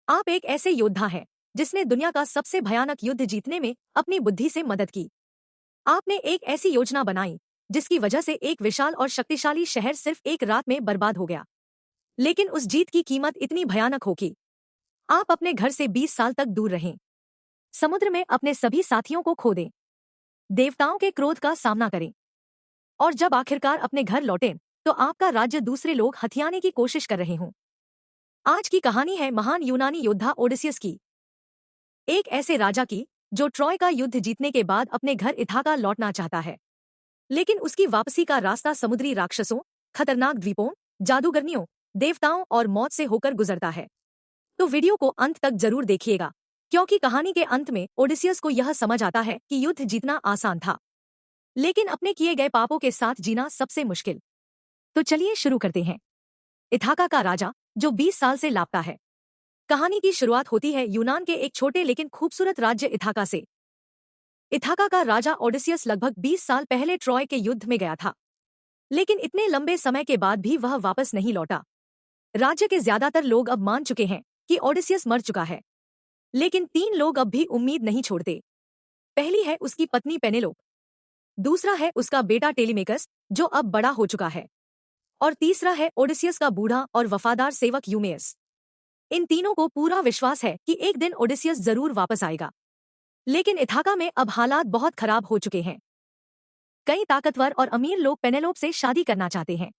आप एक ऐसे योद्धा हैं जिसने दुनिया का सबसे भयानक युद्ध जीतने में अपनी बुद्धि से मदद की। आपने एक ऐसी योजना बनाई जिसकी वजह से एक विशाल और शक्तिशाली शहर सिर्फ एक रात में बर्बाद हो गया। लेकिन उस जीत की कीमत इतनी भयानक हो कि आप अपने घर से 20 साल तक दूर रहें, समुद्र में अपने सभी साथियों को खो दें, देवताओं के क्रोध का सामना करें और जब आखिरकार अपने घर लौटें तो आपका राज्य दूसरे लोग हथियाने की कोशिश कर रहे हों। आज की कहानी है महान यूनानी योद्धा ओडिसियस की, एक ऐसे राजा की जो ट्रॉय का युद्ध जीतने के बाद अपने घर इथाका लौटना चाहता है। लेकिन उसकी वापसी का रास्ता समुद्री राक्षसों, खतरनाक द्वीपों, जादूगरनियों, देवताओं और मौत से होकर गुजरता है। तो वीडियो को अंत तक जरूर देखिएगा, क्योंकि कहानी के अंत में ओडिसियस को यह समझ आता है कि युद्ध जीतना आसान था, लेकिन अपने किए गए पापों के साथ जीना सबसे मुश्किल। तो चलिए शुरू करते हैं। इथाका का राजा जो 20 साल से लापता है। कहानी की शुरुआत होती है यूनान के एक छोटे लेकिन खूबसूरत राज्य इथाका से। इथाका का राजा ओडिसियस लगभग 20 साल पहले ट्रॉय के युद्ध में गया था, लेकिन इतने लंबे समय के बाद भी वह वापस नहीं लौटा। राज्य के ज्यादातर लोग अब मान चुके हैं कि ओडिसियस मर चुका है, लेकिन 3 लोग अब भी उम्मीद नहीं छोड़ते। पहली है उसकी पत्नी पेनेलोप, दूसरा है उसका बेटा टेलीमेकस जो अब बड़ा हो चुका है, और तीसरा है ओडिसियस का बूढ़ा और वफादार सेवक यूमेयस। इन तीनों को पूरा विश्वास है कि एक दिन ओडिसियस जरूर वापस आएगा। लेकिन इथाका में अब हालात बहुत खराब हो चुके हैं। कई ताकतवर और अमीर लोग पेनेलोप से शादी करना चाहते हैं।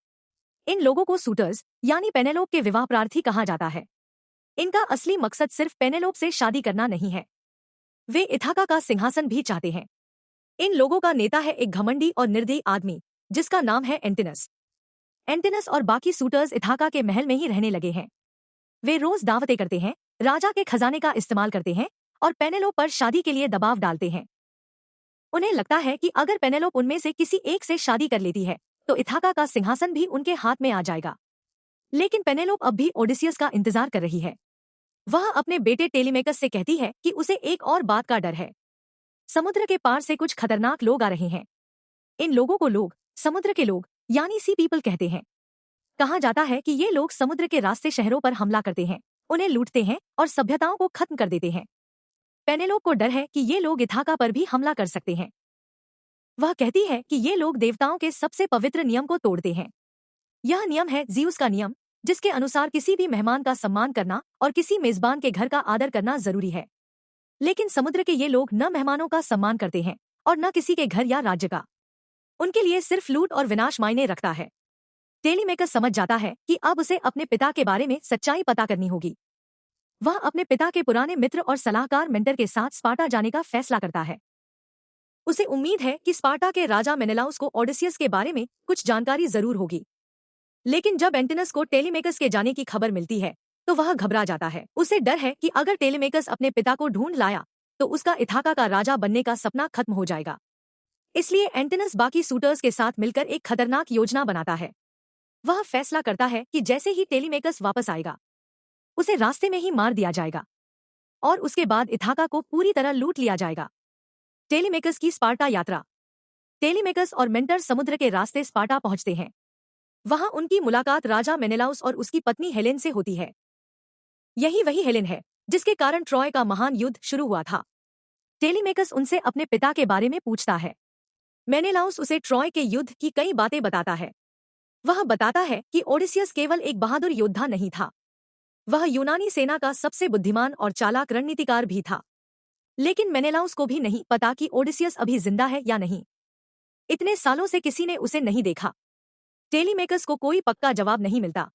इन लोगों को सूटर्स यानी पेनेलोप के विवाह प्रार्थी कहा जाता है। इनका असली मकसद सिर्फ पेनेलोप से शादी करना नहीं है, वे इथाका का सिंहासन भी चाहते हैं। इन लोगों का नेता है एक घमंडी और निर्दयी आदमी जिसका नाम है एंटिनस। एंटिनस और बाकी सूटर्स इथाका के महल में ही रहने लगे हैं। वे रोज दावतें करते हैं, राजा के खजाने का इस्तेमाल करते हैं और पेनेलोप पर शादी के लिए दबाव डालते हैं। उन्हें लगता है कि अगर पेनेलोप उनमें से किसी एक से शादी कर लेती है तो इथाका का सिंहासन भी उनके हाथ में आ जाएगा। लेकिन पेनेलोप अब भी ओडिसियस का इंतजार कर रही है। वह अपने बेटे टेलीमेकस से कहती है कि उसे एक और बात का डर है। समुद्र के पार से कुछ खतरनाक लोग आ रहे हैं। इन लोगों को लोग समुद्र के लोग यानी सी पीपल कहते हैं। कहा जाता है कि ये लोग समुद्र के रास्ते शहरों पर हमला करते हैं, उन्हें लूटते हैं और सभ्यताओं को खत्म कर देते हैं। पेनेलोप को डर है कि ये लोग इथाका पर भी हमला कर सकते हैं। वह कहती है कि ये लोग देवताओं के सबसे पवित्र नियम को तोड़ते हैं। यह नियम है ज़ीउस का नियम, जिसके अनुसार किसी भी मेहमान का सम्मान करना और किसी मेजबान के घर का आदर करना जरूरी है। लेकिन समुद्र के ये लोग न मेहमानों का सम्मान करते हैं और न किसी के घर या राज्य का। उनके लिए सिर्फ लूट और विनाश मायने रखता है। टेलीमेकस समझ जाता है कि अब उसे अपने पिता के बारे में सच्चाई पता करनी होगी। वह अपने पिता के पुराने मित्र और सलाहकार मेंटर के साथ स्पार्टा जाने का फैसला करता है। उसे उम्मीद है कि स्पार्टा के राजा मेनेलाउस को ओडिसियस के बारे में कुछ जानकारी जरूर होगी। लेकिन जब एंटिनस को टेलीमेकस के जाने की खबर मिलती है तो वह घबरा जाता है। उसे डर है कि अगर टेलीमेकस अपने पिता को ढूंढ लाया तो उसका इथाका का राजा बनने का सपना खत्म हो जाएगा। इसलिए एंटिनस बाकी सूटर्स के साथ मिलकर एक खतरनाक योजना बनाता है। वह फैसला करता है कि जैसे ही टेलीमेकस वापस आएगा उसे रास्ते में ही मार दिया जाएगा और उसके बाद इथाका को पूरी तरह लूट लिया जाएगा। टेलीमेकस की स्पार्टा यात्रा। टेलीमेकस और मेंटर समुद्र के रास्ते स्पार्टा पहुंचते हैं। वहां उनकी मुलाकात राजा मेनेलाउस और उसकी पत्नी हेलेन से होती है। यही वही हेलेन है जिसके कारण ट्रॉय का महान युद्ध शुरू हुआ था। टेलीमेकस उनसे अपने पिता के बारे में पूछता है। मेनेलाउस उसे ट्रॉय के युद्ध की कई बातें बताता है। वह बताता है कि ओडिसियस केवल एक बहादुर योद्धा नहीं था, वह यूनानी सेना का सबसे बुद्धिमान और चालाक रणनीतिकार भी था। लेकिन मेनेलाउस को भी नहीं पता कि ओडिसियस अभी जिंदा है या नहीं। इतने सालों से किसी ने उसे नहीं देखा। टेलीमेकस को कोई पक्का जवाब नहीं मिलता,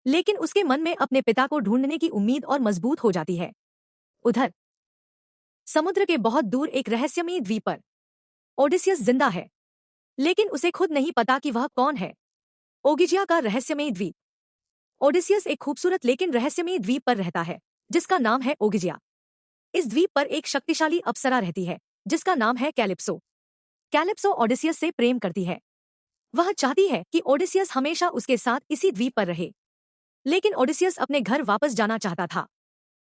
लेकिन उसके मन में अपने पिता को ढूंढने की उम्मीद और मजबूत हो जाती है। उधर समुद्र के बहुत दूर एक रहस्यमयी द्वीप पर ओडिसियस जिंदा है, लेकिन उसे खुद नहीं पता कि वह कौन है। ओगिजिया का रहस्यमयी द्वीप। ओडिसियस एक खूबसूरत लेकिन रहस्यमयी द्वीप पर रहता है जिसका नाम है ओगिजिया। इस द्वीप पर एक शक्तिशाली अप्सरा रहती है जिसका नाम है कैलिप्सो। कैलिप्सो ओडिसियस से प्रेम करती है। वह चाहती है कि ओडिसियस हमेशा उसके साथ इसी द्वीप पर रहे, लेकिन ओडिसियस अपने घर वापस जाना चाहता था।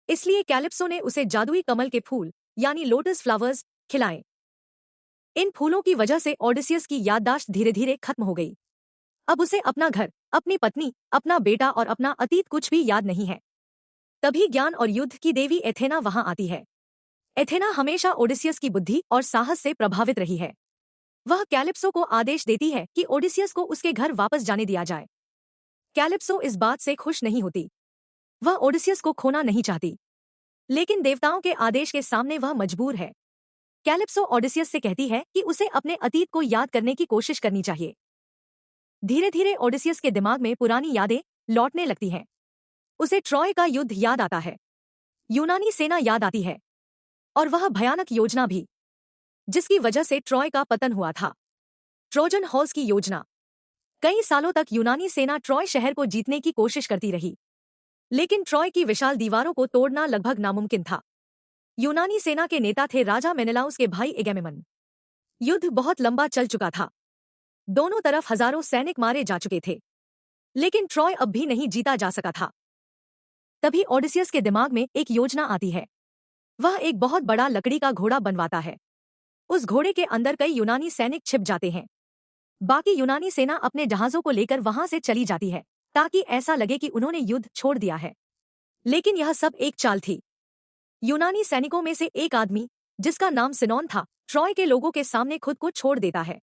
इसलिए कैलिप्सो ने उसे जादुई कमल के फूल यानी लोटस फ्लावर्स खिलाए। इन फूलों की वजह से ओडिसियस की याददाश्त धीरे धीरे खत्म हो गई। अब उसे अपना घर, अपनी पत्नी, अपना बेटा और अपना अतीत कुछ भी याद नहीं है। तभी ज्ञान और युद्ध की देवी एथेना वहां आती है। एथेना हमेशा ओडिसियस की बुद्धि और साहस से प्रभावित रही है। वह कैलिप्सो को आदेश देती है कि ओडिसियस को उसके घर वापस जाने दिया जाए। कैलिप्सो इस बात से खुश नहीं होती। वह ओडिसियस को खोना नहीं चाहती, लेकिन देवताओं के आदेश के सामने वह मजबूर है। कैलिप्सो ओडिसियस से कहती है कि उसे अपने अतीत को याद करने की कोशिश करनी चाहिए। धीरे धीरे ओडिसियस के दिमाग में पुरानी यादें लौटने लगती हैं। उसे ट्रॉय का युद्ध याद आता है, यूनानी सेना याद आती है, और वह भयानक योजना भी, जिसकी वजह से ट्रॉय का पतन हुआ था। ट्रोजन हॉर्स की योजना। कई सालों तक यूनानी सेना ट्रॉय शहर को जीतने की कोशिश करती रही, लेकिन ट्रॉय की विशाल दीवारों को तोड़ना लगभग नामुमकिन था। यूनानी सेना के नेता थे राजा मेनेलाउस के भाई एगेमेमन। युद्ध बहुत लंबा चल चुका था। दोनों तरफ हजारों सैनिक मारे जा चुके थे, लेकिन ट्रॉय अब भी नहीं जीता जा सका था। तभी ओडिसियस के दिमाग में एक योजना आती है। वह एक बहुत बड़ा लकड़ी का घोड़ा बनवाता है। उस घोड़े के अंदर कई यूनानी सैनिक छिप जाते हैं। बाकी यूनानी सेना अपने जहाजों को लेकर वहां से चली जाती है, ताकि ऐसा लगे कि उन्होंने युद्ध छोड़ दिया है। लेकिन यह सब एक चाल थी। यूनानी सैनिकों में से एक आदमी, जिसका नाम सिनोन था, ट्रॉय के लोगों के सामने खुद को छोड़ देता है।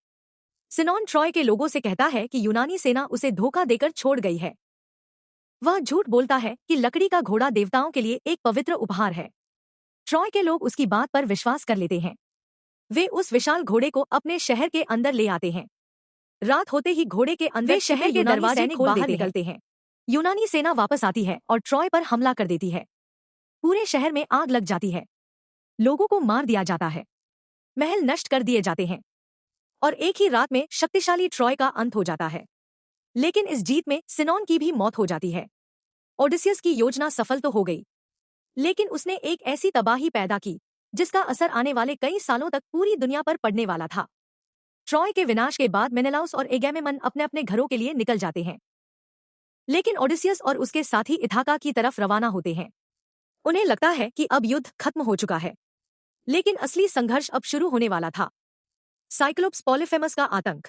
सिनोन ट्रॉय के लोगों से कहता है कि यूनानी सेना उसे धोखा देकर छोड़ गई है। वह झूठ बोलता है कि लकड़ी का घोड़ा देवताओं के लिए एक पवित्र उपहार है। ट्रॉय के लोग उसकी बात पर विश्वास कर लेते हैं। वे उस विशाल घोड़े को अपने शहर के अंदर ले आते हैं। रात होते ही घोड़े के अंदर शहर के दरवाजे खोल बाहर निकलते हैं। यूनानी सेना वापस आती है और ट्रॉय पर हमला कर देती है। पूरे शहर में आग लग जाती है। लोगों को मार दिया जाता है। महल नष्ट कर दिए जाते हैं, और एक ही रात में शक्तिशाली ट्रॉय का अंत हो जाता है। लेकिन इस जीत में सिनोन की भी मौत हो जाती है। ओडिसियस की योजना सफल तो हो गई, लेकिन उसने एक ऐसी तबाही पैदा की जिसका असर आने वाले कई सालों तक पूरी दुनिया पर पड़ने वाला था। ट्रॉय के विनाश के बाद मेनेलाउस और एगेमेमन अपने अपने घरों के लिए निकल जाते हैं, लेकिन ओडिसियस और उसके साथी इथाका की तरफ रवाना होते हैं। उन्हें लगता है कि अब युद्ध खत्म हो चुका है, लेकिन असली संघर्ष अब शुरू होने वाला था। साइक्लोप्स पॉलीफेमस का आतंक।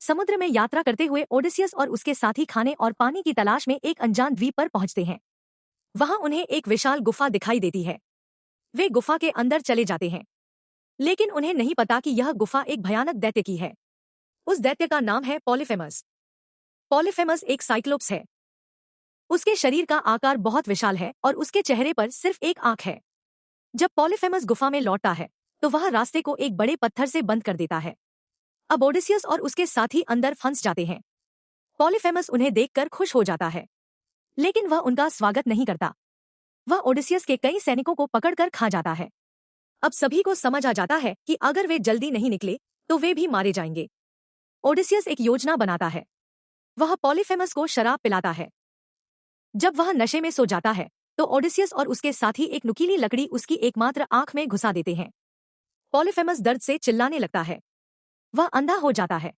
समुद्र में यात्रा करते हुए ओडिसियस और उसके साथी खाने और पानी की तलाश में एक अनजान द्वीप पर पहुंचते हैं। वहां उन्हें एक विशाल गुफा दिखाई देती है। वे गुफा के अंदर चले जाते हैं, लेकिन उन्हें नहीं पता कि यह गुफा एक भयानक दैत्य की है। उस दैत्य का नाम है पॉलीफेमस। पॉलीफेमस एक साइक्लोप्स है। उसके शरीर का आकार बहुत विशाल है और उसके चेहरे पर सिर्फ एक आंख है। जब पॉलीफेमस गुफा में लौटता है तो वह रास्ते को एक बड़े पत्थर से बंद कर देता है। अब ओडिसियस और उसके साथी अंदर फंस जाते हैं। पॉलीफेमस उन्हें देखकर खुश हो जाता है, लेकिन वह उनका स्वागत नहीं करता। वह ओडिसियस के कई सैनिकों को पकड़कर खा जाता है। अब सभी को समझ आ जाता है कि अगर वे जल्दी नहीं निकले तो वे भी मारे जाएंगे। ओडिसियस एक योजना बनाता है। वह पॉलीफेमस को शराब पिलाता है। जब वह नशे में सो जाता है तो ओडिसियस और उसके साथी एक नुकीली लकड़ी उसकी एकमात्र आंख में घुसा देते हैं। पॉलीफेमस दर्द से चिल्लाने लगता है। वह अंधा हो जाता है।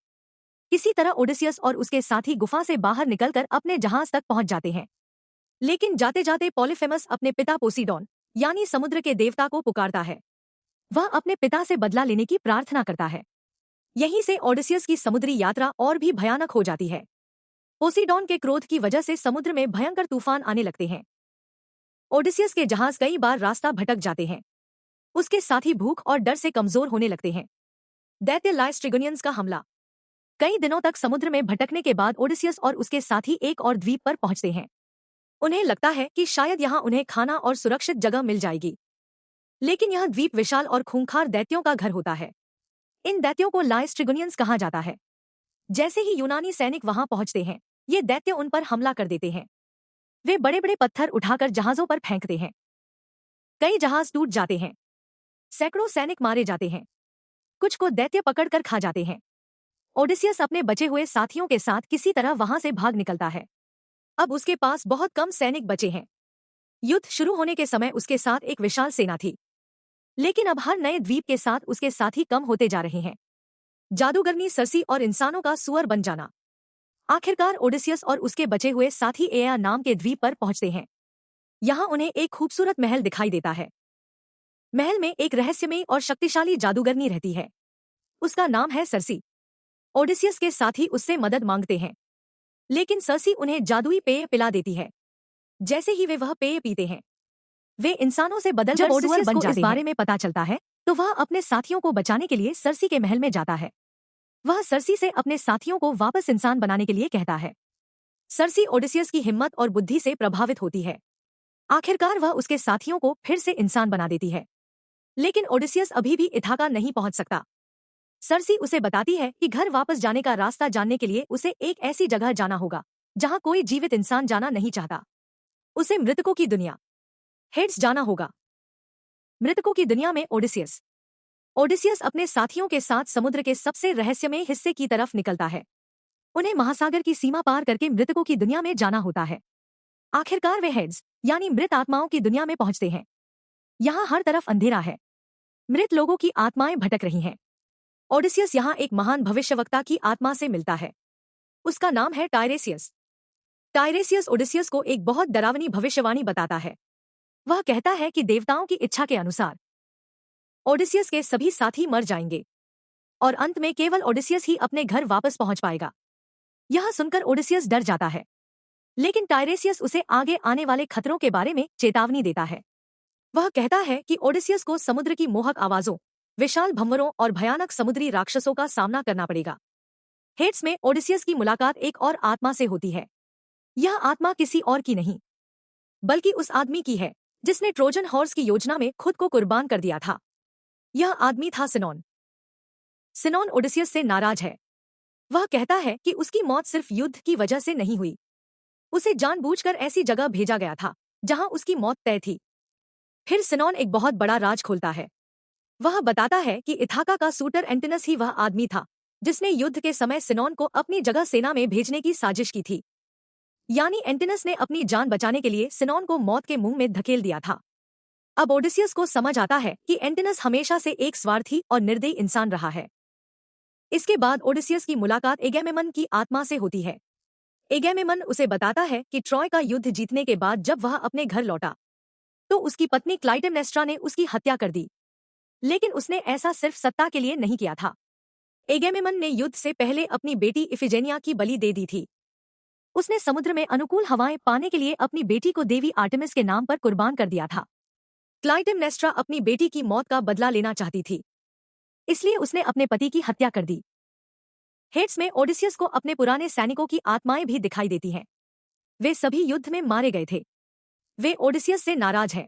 किसी तरह ओडिसियस और उसके साथी गुफा से बाहर निकलकर अपने जहाज तक पहुंच जाते हैं। लेकिन जाते जाते पॉलीफेमस अपने पिता पोसीडॉन, यानी समुद्र के देवता को पुकारता है। वह अपने पिता से बदला लेने की प्रार्थना करता है। यहीं से ओडिसियस की समुद्री यात्रा और भी भयानक हो जाती है। पोसीडॉन के क्रोध की वजह से समुद्र में भयंकर तूफान आने लगते हैं। ओडिसियस के जहाज कई बार रास्ता भटक जाते हैं। उसके साथी भूख और डर से कमजोर होने लगते हैं। दैत्य लाइस्ट्रिगोनियंस का हमला। कई दिनों तक समुद्र में भटकने के बाद ओडिसियस और उसके साथी एक और द्वीप पर पहुंचते हैं। उन्हें लगता है कि शायद यहाँ उन्हें खाना और सुरक्षित जगह मिल जाएगी, लेकिन यह द्वीप विशाल और खूंखार दैत्यों का घर होता है। इन दैत्यों को लाइस्ट्रिगोनियंस कहा जाता है। जैसे ही यूनानी सैनिक वहां पहुंचते हैं, ये दैत्य उन पर हमला कर देते हैं। वे बड़े बड़े पत्थर उठाकर जहाजों पर फेंकते हैं। कई जहाज टूट जाते हैं। सैकड़ों सैनिक मारे जाते हैं। कुछ को दैत्य पकड़कर खा जाते हैं। ओडिसियस अपने बचे हुए साथियों के साथ किसी तरह वहां से भाग निकलता है। अब उसके पास बहुत कम सैनिक बचे हैं। युद्ध शुरू होने के समय उसके साथ एक विशाल सेना थी, लेकिन अब हर नए द्वीप के साथ उसके साथी कम होते जा रहे हैं। जादूगरनी सर्सी और इंसानों का सुअर बन जाना। आखिरकार ओडिसियस और उसके बचे हुए साथी एया नाम के द्वीप पर पहुंचते हैं। यहाँ उन्हें एक खूबसूरत महल दिखाई देता है। महल में एक रहस्यमयी और शक्तिशाली जादूगरनी रहती है। उसका नाम है सर्सी। ओडिसियस के साथी उससे मदद मांगते हैं, लेकिन सर्सी उन्हें जादुई पेय पिला देती है। जैसे ही वे वह पेय पीते हैं, वे इंसानों से बदलकर सुअर बन जाते हैं। इस बारे में पता चलता है तो वह अपने साथियों को बचाने के लिए सर्सी के महल में जाता है। वह सर्सी से अपने साथियों को वापस इंसान बनाने के लिए कहता है। सर्सी ओडिसियस की हिम्मत और बुद्धि से प्रभावित होती है। आखिरकार वह उसके साथियों को फिर से इंसान बना देती है। लेकिन ओडिसियस अभी भी इथाका नहीं पहुंच सकता। सर्सी उसे बताती है कि घर वापस जाने का रास्ता जानने के लिए उसे एक ऐसी जगह जाना होगा जहां कोई जीवित इंसान जाना नहीं चाहता। उसे मृतकों की दुनिया हेड्स जाना होगा। मृतकों की दुनिया में ओडिसियस अपने साथियों के साथ समुद्र के सबसे रहस्यमय हिस्से की तरफ निकलता है। उन्हें महासागर की सीमा पार करके मृतकों की दुनिया में जाना होता है। आखिरकार वे हेड्स यानी मृत आत्माओं की दुनिया में पहुंचते हैं। यहाँ हर तरफ अंधेरा है। मृत लोगों की आत्माएं भटक रही हैं। ओडिसियस यहाँ एक महान भविष्यवक्ता की आत्मा से मिलता है। उसका नाम है टायरेसियस। टायरेसियस ओडिसियस को एक बहुत डरावनी भविष्यवाणी बताता है। वह कहता है कि देवताओं की इच्छा के अनुसार ओडिसियस के सभी साथी मर जाएंगे और अंत में केवल ओडिसियस ही अपने घर वापस पहुंच पाएगा। यह सुनकर ओडिसियस डर जाता है, लेकिन टायरेसियस उसे आगे आने वाले खतरों के बारे में चेतावनी देता है। वह कहता है कि ओडिसियस को समुद्र की मोहक आवाजों, विशाल भंवरों और भयानक समुद्री राक्षसों का सामना करना पड़ेगा। हेड्स में ओडिसियस की मुलाकात एक और आत्मा से होती है। यह आत्मा किसी और की नहीं, बल्कि उस आदमी की है जिसने ट्रोजन हॉर्स की योजना में खुद को कुर्बान कर दिया था। यह आदमी था सिनोन। सिनोन ओडिसियस से नाराज है। वह कहता है कि उसकी मौत सिर्फ युद्ध की वजह से नहीं हुई। उसे जानबूझकर ऐसी जगह भेजा गया था जहां उसकी मौत तय थी। फिर सिनोन एक बहुत बड़ा राज खोलता है। वह बताता है कि इथाका का सूटर एंटिनस ही वह आदमी था जिसने युद्ध के समय सिनोन को अपनी जगह सेना में भेजने की साजिश की थी। यानी एंटिनस ने अपनी जान बचाने के लिए सिनोन को मौत के मुंह में धकेल दिया था। अब ओडिसियस को समझ आता है कि एंटिनस हमेशा से एक स्वार्थी और निर्दयी इंसान रहा है। इसके बाद ओडिसियस की मुलाकात एगैमेमन की आत्मा से होती है। एगैमेमन उसे बताता है कि ट्रॉय का युद्ध जीतने के बाद जब वह अपने घर लौटा तो उसकी पत्नी क्लाइटेमनेस्ट्रा ने उसकी हत्या कर दी, लेकिन उसने ऐसा सिर्फ सत्ता के लिए नहीं किया था। एगैमेमन ने युद्ध से पहले अपनी बेटी इफिजेनिया की बलि दे दी थी। उसने समुद्र में अनुकूल हवाएं पाने के लिए अपनी बेटी को देवी आर्टेमिस के नाम पर कुर्बान कर दिया था। क्लाइटेमनेस्ट्रा अपनी बेटी की मौत का बदला लेना चाहती थी, इसलिए उसने अपने पति की हत्या कर दी। हेड्स में ओडिसियस को अपने पुराने सैनिकों की आत्माएं भी दिखाई देती हैं। वे सभी युद्ध में मारे गए थे। वे ओडिसियस से नाराज हैं।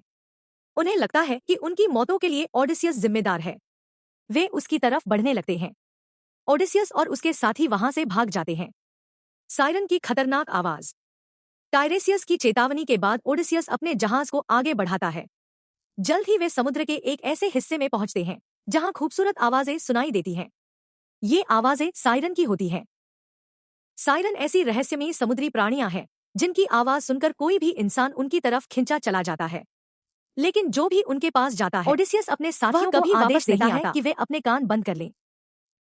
उन्हें लगता है कि उनकी मौतों के लिए ओडिसियस जिम्मेदार है। वे उसकी तरफ बढ़ने लगते हैं। ओडिसियस और उसके साथी वहां से भाग जाते हैं। सायरन की खतरनाक आवाज। टायरेसियस की चेतावनी के बाद ओडिसियस अपने जहाज को आगे बढ़ाता है। जल्द ही वे समुद्र के एक ऐसे हिस्से में पहुंचते हैं जहां खूबसूरत आवाजें सुनाई देती हैं। ये आवाजें सायरन की होती हैं। सायरन ऐसी रहस्यमयी समुद्री प्राणियां हैं जिनकी आवाज सुनकर कोई भी इंसान उनकी तरफ खिंचा चला जाता है। लेकिन जो भी उनके पास जाता है, ओडिसियस अपने साथियों को आदेश देता है कि वे अपने कान बंद कर लें।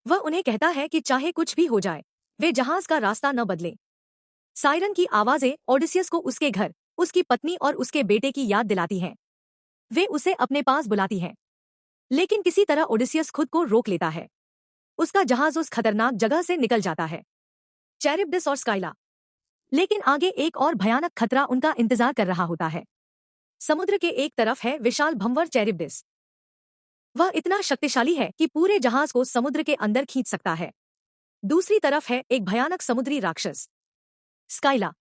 वह उन्हें कहता है कि चाहे कुछ भी हो जाए, वे जहाज का रास्ता न बदलें। सायरन की आवाजें ओडिसियस को उसके घर, उसकी पत्नी और उसके बेटे की याद दिलाती हैं। वे उसे अपने पास बुलाती हैं, लेकिन किसी तरह ओडिसियस खुद को रोक लेता है। उसका जहाज उस खतरनाक जगह से निकल जाता है, चैरिब्डिस और स्काइला। लेकिन आगे एक और भयानक खतरा उनका इंतजार कर रहा होता है। समुद्र के एक तरफ है विशाल भंवर चैरिब्डिस। वह इतना शक्तिशाली है कि पूरे जहाज को समुद्र के अंदर खींच सकता है। दूसरी तरफ है एक भयानक समुद्री राक्षस स्काइला।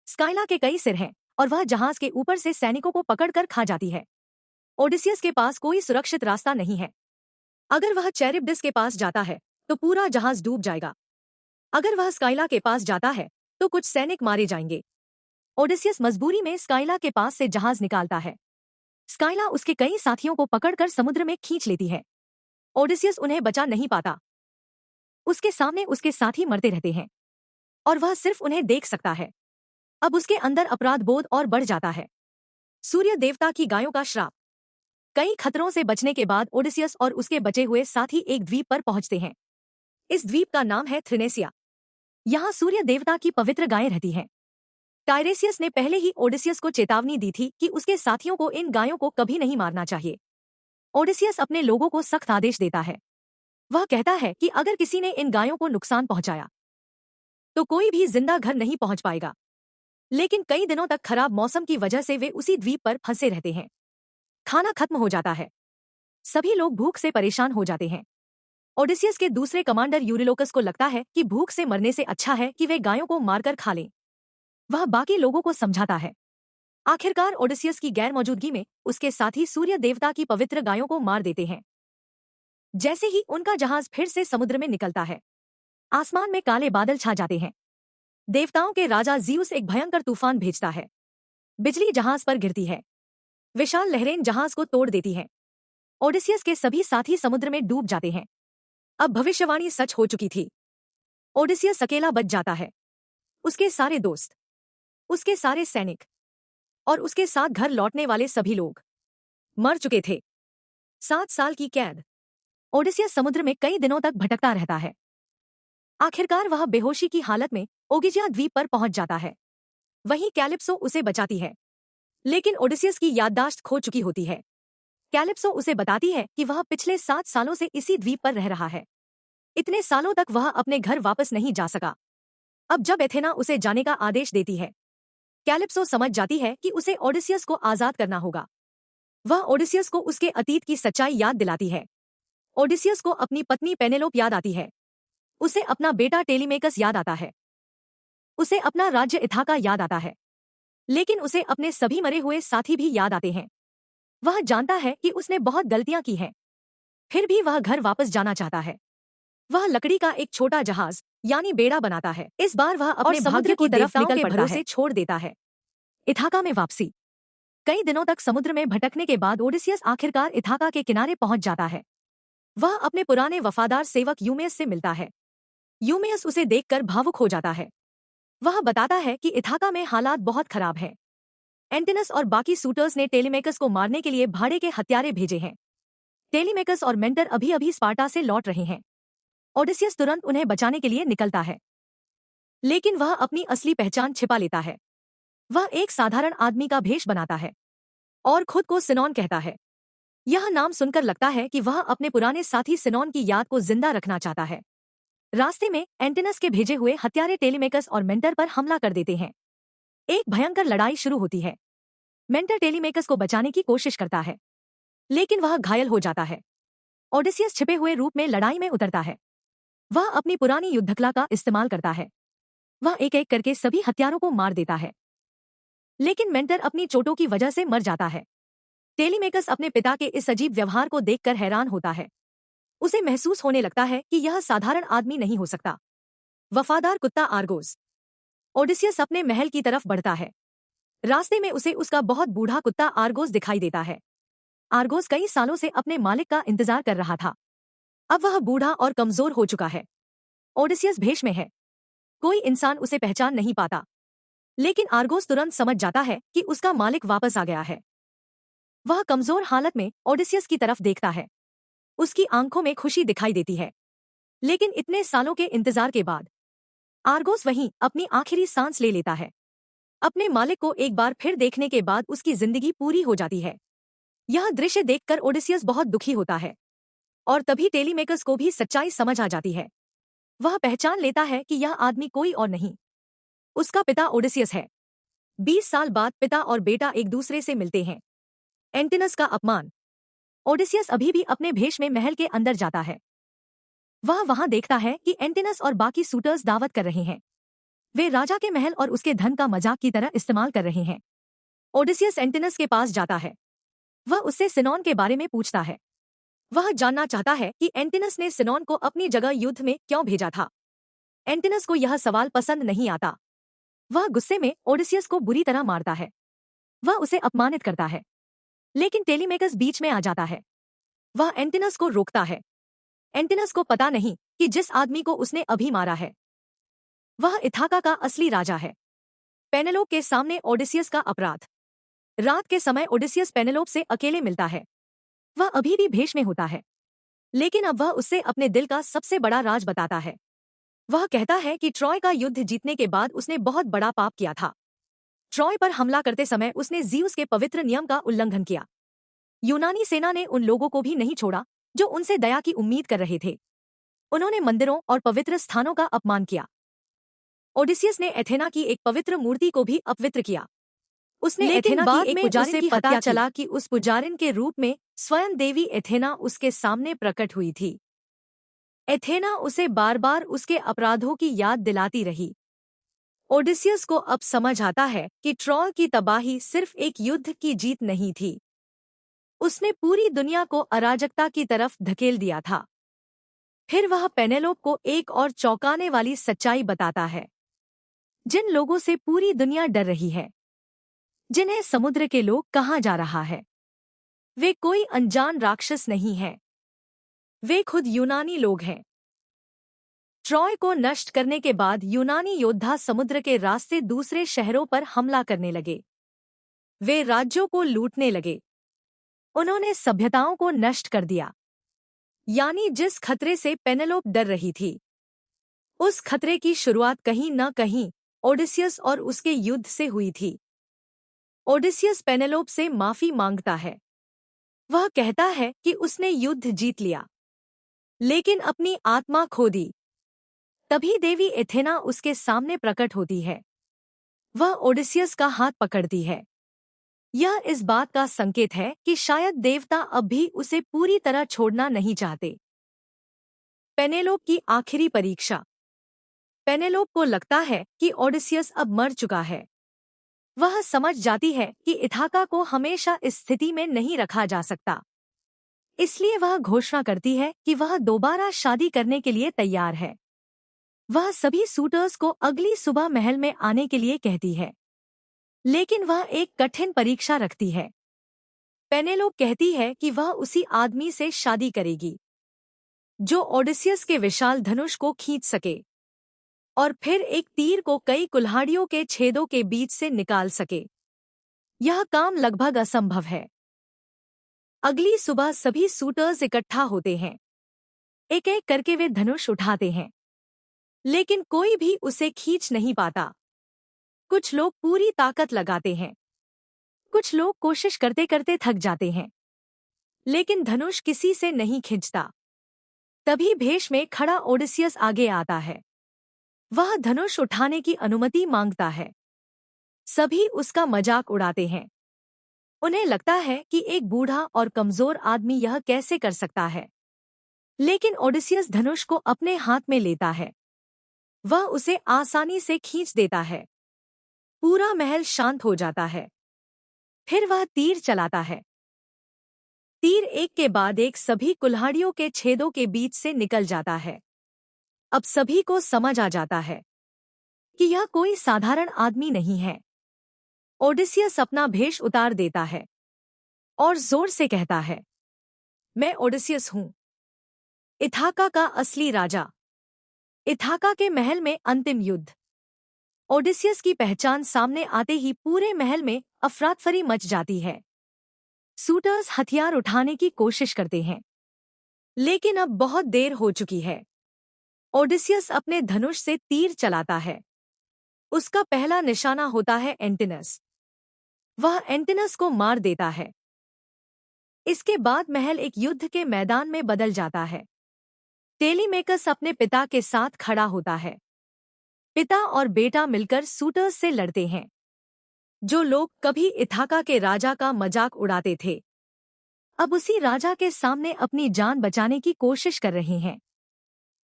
स्काइला के कई सिर हैं और वह जहाज के ऊपर से सैनिकों को पकड़कर खा जाती है। ओडिसियस के पास कोई सुरक्षित रास्ता नहीं है। अगर वह चैरिब्डिस के पास जाता है तो पूरा जहाज डूब जाएगा। अगर वह स्काइला के पास जाता है तो कुछ सैनिक मारे जाएंगे। ओडिसियस मजबूरी में स्काइला के पास से जहाज निकालता है। स्काइला उसके कई साथियों को पकड़कर समुद्र में खींच लेती है। ओडिसियस उन्हें बचा नहीं पाता। उसके सामने उसके साथी मरते रहते हैं और वह सिर्फ उन्हें देख सकता है। अब उसके अंदर अपराध बोध और बढ़ जाता है। सूर्य देवता की गायों का श्राप। कई खतरों से बचने के बाद ओडिसियस और उसके बचे हुए साथी एक द्वीप पर पहुंचते हैं। इस द्वीप का नाम है थ्रिनेसिया। यहाँ सूर्य देवता की पवित्र गायें रहती हैं। टायरेसियस ने पहले ही ओडिसियस को चेतावनी दी थी कि उसके साथियों को इन गायों को कभी नहीं मारना चाहिए। ओडिसियस अपने लोगों को सख्त आदेश देता है। वह कहता है कि अगर किसी ने इन गायों को नुकसान पहुंचाया तो कोई भी जिंदा घर नहीं पहुंच पाएगा। लेकिन कई दिनों तक खराब मौसम की वजह से वे उसी द्वीप पर फंसे रहते हैं। खाना खत्म हो जाता है। सभी लोग भूख से परेशान हो जाते हैं। ओडिसियस के दूसरे कमांडर यूरिलोकस को लगता है कि भूख से मरने से अच्छा है कि वे गायों को मारकर खा लें। वह बाकी लोगों को समझाता है। आखिरकार ओडिसियस की गैर मौजूदगी में उसके साथी सूर्य देवता की पवित्र गायों को मार देते हैं। जैसे ही उनका जहाज फिर से समुद्र में निकलता है, आसमान में काले बादल छा जाते हैं। देवताओं के राजा ज़ीउस एक भयंकर तूफान भेजता है। बिजली जहाज पर गिरती है। विशाल लहरें जहाज को तोड़ देती हैं। ओडिसियस के सभी साथी समुद्र में डूब जाते हैं। अब भविष्यवाणी सच हो चुकी थी। ओडिसियस अकेला बच जाता है। उसके सारे दोस्त, उसके सारे सैनिक और उसके साथ घर लौटने वाले सभी लोग मर चुके थे। 7 साल की कैद। ओडिसियस समुद्र में कई दिनों तक भटकता रहता है। आखिरकार वह बेहोशी की हालत में ओगिजिया द्वीप पर पहुंच जाता है। वहीं कैलिप्सो उसे बचाती है। लेकिन ओडिसियस की याददाश्त खो चुकी होती है। कैलिप्सो उसे बताती है कि वह पिछले 7 सालों से इसी द्वीप पर रह रहा है। इतने सालों तक वह अपने घर वापस नहीं जा सका। अब जब एथेना उसे जाने का आदेश देती है, कैलिप्सो समझ जाती है कि उसे ओडिसियस को आजाद करना होगा। वह ओडिसियस को उसके अतीत की सच्चाई याद दिलाती है। ओडिसियस को अपनी पत्नी पेनेलोप याद आती है। उसे अपना बेटा टेलीमेकस याद आता है। उसे अपना राज्य इथाका याद आता है। लेकिन उसे अपने सभी मरे हुए साथी भी याद आते हैं। वह जानता है कि उसने बहुत गलतियां की हैं। फिर भी वह घर वापस जाना चाहता है। वह लकड़ी का एक छोटा जहाज यानी बेड़ा बनाता है। इस बार वह अपने भाग्य की तरफ निकल पड़ता है, छोड़ देता है। इथाका में वापसी। कई दिनों तक समुद्र में भटकने के बाद ओडिसियस आखिरकार इथाका के किनारे पहुंच जाता है। वह अपने पुराने वफादार सेवक यूमेयस से मिलता है। यूमेयस उसे देखकर भावुक हो जाता है। वह बताता है कि इथाका में हालात बहुत खराब हैं। एंटिनस और बाकी सूटर्स ने टेलीमेकस को मारने के लिए भाड़े के हथियारे भेजे हैं। टेलीमेकस और मेंटर अभी अभी स्पार्टा से लौट रहे हैं। ओडिसियस तुरंत उन्हें बचाने के लिए निकलता है। लेकिन वह अपनी असली पहचान छिपा लेता है। वह एक साधारण आदमी का भेष बनाता है और खुद को सिनोन कहता है। यह नाम सुनकर लगता है कि वह अपने पुराने साथी सिनोन की याद को जिंदा रखना चाहता है। रास्ते में एंटिनस के भेजे हुए हत्यारे टेलीमेकस और मेंटर पर हमला कर देते हैं। एक भयंकर लड़ाई शुरू होती है। मेंटर टेलीमेकस को बचाने की कोशिश करता है, लेकिन वह घायल हो जाता है। ओडिसियस छिपे हुए रूप में लड़ाई में उतरता है। वह अपनी पुरानी युद्धकला का इस्तेमाल करता है। वह एक एक करके सभी हत्यारों को मार देता है। लेकिन मेंटर अपनी चोटों की वजह से मर जाता है। टेलीमेकस अपने पिता के इस अजीब व्यवहार को देखकर हैरान होता है। उसे महसूस होने लगता है कि यह साधारण आदमी नहीं हो सकता। वफादार कुत्ता आर्गोस। ओडिसियस अपने महल की तरफ बढ़ता है। रास्ते में उसे उसका बहुत बूढ़ा कुत्ता आर्गोस दिखाई देता है। आर्गोस कई सालों से अपने मालिक का इंतजार कर रहा था। अब वह बूढ़ा और कमजोर हो चुका है। ओडिसियस भेष में है। कोई इंसान उसे पहचान नहीं पाता। लेकिन आर्गोस तुरंत समझ जाता है कि उसका मालिक वापस आ गया है। वह कमजोर हालत में ओडिसियस की तरफ देखता है। उसकी आंखों में खुशी दिखाई देती है। लेकिन इतने सालों के इंतजार के बाद आर्गोस वहीं अपनी आखिरी सांस ले लेता है। अपने मालिक को एक बार फिर देखने के बाद उसकी जिंदगी पूरी हो जाती है। यह दृश्य देखकर ओडिसियस बहुत दुखी होता है। और तभी टेलीमेकस को भी सच्चाई समझ आ जाती है। वह पहचान लेता है कि यह आदमी कोई और नहीं, उसका पिता ओडिसियस है। 20 साल बाद पिता और बेटा एक दूसरे से मिलते हैं। एंटिनस का अपमान। ओडिसियस अभी भी अपने भेष में महल के अंदर जाता है। वह वहां देखता है कि एंटिनस और बाकी सूटर्स दावत कर रहे हैं। वे राजा के महल और उसके धन का मजाक की तरह इस्तेमाल कर रहे हैं। ओडिसियस एंटिनस के पास जाता है। वह उससे सिनोन के बारे में पूछता है। वह जानना चाहता है कि एंटिनस ने सिनोन को अपनी जगह युद्ध में क्यों भेजा था। एंटिनस को यह सवाल पसंद नहीं आता। वह गुस्से में ओडिसियस को बुरी तरह मारता है। वह उसे अपमानित करता है। लेकिन टेलीमेकस बीच में आ जाता है। वह एंटिनस को रोकता है। एंटिनस को पता नहीं कि जिस आदमी को उसने अभी मारा है वह इथाका का असली राजा है। पेनेलोप के सामने ओडिसियस का अपराध। रात के समय ओडिसियस पेनेलोप से अकेले मिलता है। वह अभी भी भेष में होता है, लेकिन अब वह उससे अपने दिल का सबसे बड़ा राज बताता है। वह कहता है कि ट्रॉय का युद्ध जीतने के बाद उसने बहुत बड़ा पाप किया था। ट्रॉय पर हमला करते समय उसने ज़ीउस के पवित्र नियम का उल्लंघन किया। यूनानी सेना ने उन लोगों को भी नहीं छोड़ा जो उनसे दया की उम्मीद कर रहे थे। उन्होंने मंदिरों और पवित्र स्थानों का अपमान किया। ओडिसियस ने एथेना की एक पवित्र मूर्ति को भी अपवित्र किया। उसने लेकिन एथेना बाद की एक में पुजारिन उसे की पता हत्या चला की। कि उस पुजारिन के रूप में स्वयं देवी एथेना उसके सामने प्रकट हुई थी। एथेना उसे बार बार उसके अपराधों की याद दिलाती रही। ओडिसियस को अब समझ आता है कि ट्रॉय की तबाही सिर्फ एक युद्ध की जीत नहीं थी, उसने पूरी दुनिया को अराजकता की तरफ धकेल दिया था। फिर वह पेनेलोप को एक और चौंकाने वाली सच्चाई बताता है। जिन लोगों से पूरी दुनिया डर रही है, जिन्हें समुद्र के लोग कहा जा रहा है, वे कोई अनजान राक्षस नहीं हैं, वे खुद यूनानी लोग हैं। ट्रॉय को नष्ट करने के बाद यूनानी योद्धा समुद्र के रास्ते दूसरे शहरों पर हमला करने लगे। वे राज्यों को लूटने लगे। उन्होंने सभ्यताओं को नष्ट कर दिया। यानी जिस खतरे से पेनेलोप डर रही थी, उस खतरे की शुरुआत कहीं न कहीं ओडिसियस और उसके युद्ध से हुई थी। ओडिसियस पेनेलोप से माफी मांगता है। वह कहता है कि उसने युद्ध जीत लिया, लेकिन अपनी आत्मा खो दी। तभी देवी एथेना उसके सामने प्रकट होती है। वह ओडिसियस का हाथ पकड़ती है। यह इस बात का संकेत है कि शायद देवता अब भी उसे पूरी तरह छोड़ना नहीं चाहते। पेनेलोप की आखिरी परीक्षा। पेनेलोप को लगता है कि ओडिसियस अब मर चुका है। वह समझ जाती है कि इथाका को हमेशा इस स्थिति में नहीं रखा जा सकता। इसलिए वह घोषणा करती है कि वह दोबारा शादी करने के लिए तैयार है। वह सभी सूटर्स को अगली सुबह महल में आने के लिए कहती है, लेकिन वह एक कठिन परीक्षा रखती है। पेनेलोप कहती है कि वह उसी आदमी से शादी करेगी जो ओडिसियस के विशाल धनुष को खींच सके और फिर एक तीर को कई कुल्हाड़ियों के छेदों के बीच से निकाल सके। यह काम लगभग असंभव है। अगली सुबह सभी सूटर्स इकट्ठा होते हैं। एक एक करके वे धनुष उठाते हैं, लेकिन कोई भी उसे खींच नहीं पाता। कुछ लोग पूरी ताकत लगाते हैं, कुछ लोग कोशिश करते करते थक जाते हैं, लेकिन धनुष किसी से नहीं खिंचता। तभी भेष में खड़ा ओडिसियस आगे आता है। वह धनुष उठाने की अनुमति मांगता है। सभी उसका मजाक उड़ाते हैं। उन्हें लगता है कि एक बूढ़ा और कमजोर आदमी यह कैसे कर सकता है, लेकिन ओडिसियस धनुष को अपने हाथ में लेता है। वह उसे आसानी से खींच देता है। पूरा महल शांत हो जाता है। फिर वह तीर चलाता है। तीर एक के बाद एक सभी कुल्हाड़ियों के छेदों के बीच से निकल जाता है। अब सभी को समझ आ जाता है कि यह कोई साधारण आदमी नहीं है। ओडिसियस अपना भेष उतार देता है और जोर से कहता है, मैं ओडिसियस हूँ, इथाका का असली राजा। इथाका के महल में अंतिम युद्ध। ओडिसियस की पहचान सामने आते ही पूरे महल में अफरातफरी मच जाती है। सूटर्स हथियार उठाने की कोशिश करते हैं, लेकिन अब बहुत देर हो चुकी है। ओडिसियस अपने धनुष से तीर चलाता है। उसका पहला निशाना होता है एंटिनस। वह एंटिनस को मार देता है। इसके बाद महल एक युद्ध के मैदान में बदल जाता है। टेलीमेकस अपने पिता के साथ खड़ा होता है। पिता और बेटा मिलकर सूटर्स से लड़ते हैं। जो लोग कभी इथाका के राजा का मजाक उड़ाते थे, अब उसी राजा के सामने अपनी जान बचाने की कोशिश कर रहे हैं।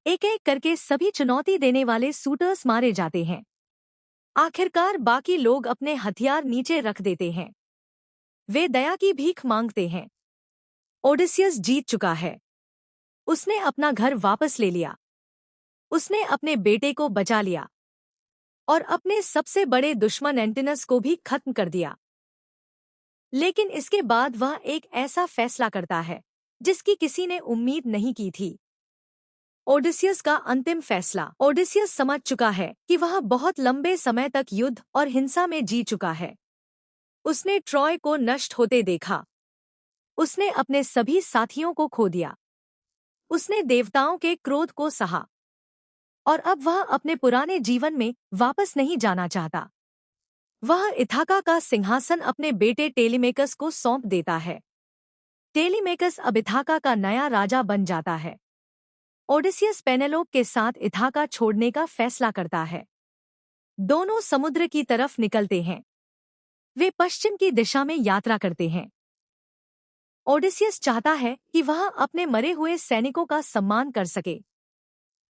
एक एक करके सभी चुनौती देने वाले सूटर्स मारे जाते हैं। आखिरकार बाकी लोग अपने हथियार नीचे रख देते हैं। वे दया की भीख मांगते हैं। ओडिसियस जीत चुका है। उसने अपना घर वापस ले लिया। उसने अपने बेटे को बचा लिया और अपने सबसे बड़े दुश्मन एंटिनस को भी खत्म कर दिया। लेकिन इसके बाद वह एक ऐसा फैसला करता है जिसकी किसी ने उम्मीद नहीं की थी। ओडिसियस का अंतिम फैसला। ओडिसियस समझ चुका है कि वह बहुत लंबे समय तक युद्ध और हिंसा में जी चुका है। उसने ट्रॉय को नष्ट होते देखा। उसने अपने सभी साथियों को खो दिया। उसने देवताओं के क्रोध को सहा और अब वह अपने पुराने जीवन में वापस नहीं जाना चाहता। वह इथाका का सिंहासन अपने बेटे टेलीमेकस को सौंप देता है। टेलीमेकस अब इथाका का नया राजा बन जाता है। ओडिसियस पेनेलोप के साथ इथाका छोड़ने का फैसला करता है। दोनों समुद्र की तरफ निकलते हैं। वे पश्चिम की दिशा में यात्रा करते हैं। ओडिसियस चाहता है कि वह अपने मरे हुए सैनिकों का सम्मान कर सके।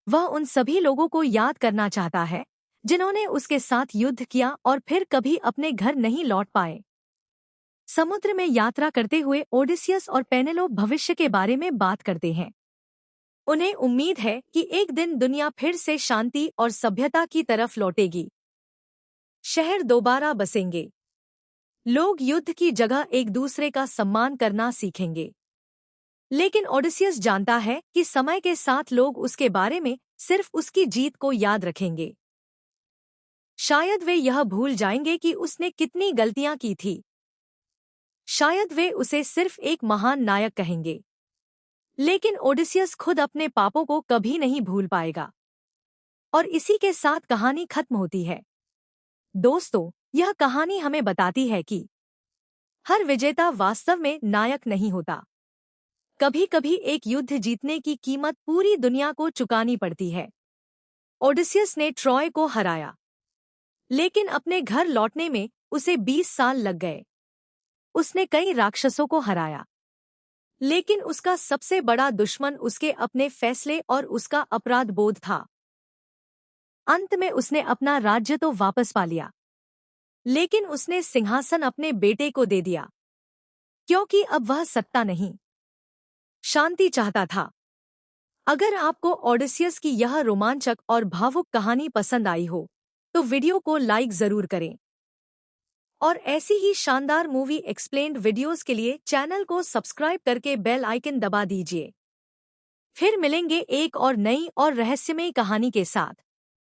वह उन सभी लोगों को याद करना चाहता है जिन्होंने उसके साथ युद्ध किया और फिर कभी अपने घर नहीं लौट पाए। समुद्र में यात्रा करते हुए ओडिसियस और पेनेलोप भविष्य के बारे में बात करते हैं। उन्हें उम्मीद है कि एक दिन दुनिया फिर से शांति और सभ्यता की तरफ लौटेगी। शहर दोबारा बसेंगे। लोग युद्ध की जगह एक दूसरे का सम्मान करना सीखेंगे। लेकिन ओडिसियस जानता है कि समय के साथ लोग उसके बारे में सिर्फ उसकी जीत को याद रखेंगे। शायद वे यह भूल जाएंगे कि उसने कितनी गलतियां की थी। शायद वे उसे सिर्फ एक महान नायक कहेंगे। लेकिन ओडिसियस खुद अपने पापों को कभी नहीं भूल पाएगा। और इसी के साथ कहानी खत्म होती है। दोस्तों, यह कहानी हमें बताती है कि हर विजेता वास्तव में नायक नहीं होता। कभी कभी एक युद्ध जीतने की कीमत पूरी दुनिया को चुकानी पड़ती है। ओडिसियस ने ट्रॉय को हराया, लेकिन अपने घर लौटने में उसे 20 साल लग गए। उसने कई राक्षसों को हराया, लेकिन उसका सबसे बड़ा दुश्मन उसके अपने फैसले और उसका अपराध बोध था। अंत में उसने अपना राज्य तो वापस पा लिया, लेकिन उसने सिंहासन अपने बेटे को दे दिया, क्योंकि अब वह सत्ता नहीं, शांति चाहता था। अगर आपको ओडिसियस की यह रोमांचक और भावुक कहानी पसंद आई हो, तो वीडियो को लाइक जरूर करें। और ऐसी ही शानदार मूवी एक्सप्लेन्ड वीडियोस के लिए चैनल को सब्सक्राइब करके बेल आइकन दबा दीजिए। फिर मिलेंगे एक और नई और रहस्यमयी कहानी के साथ।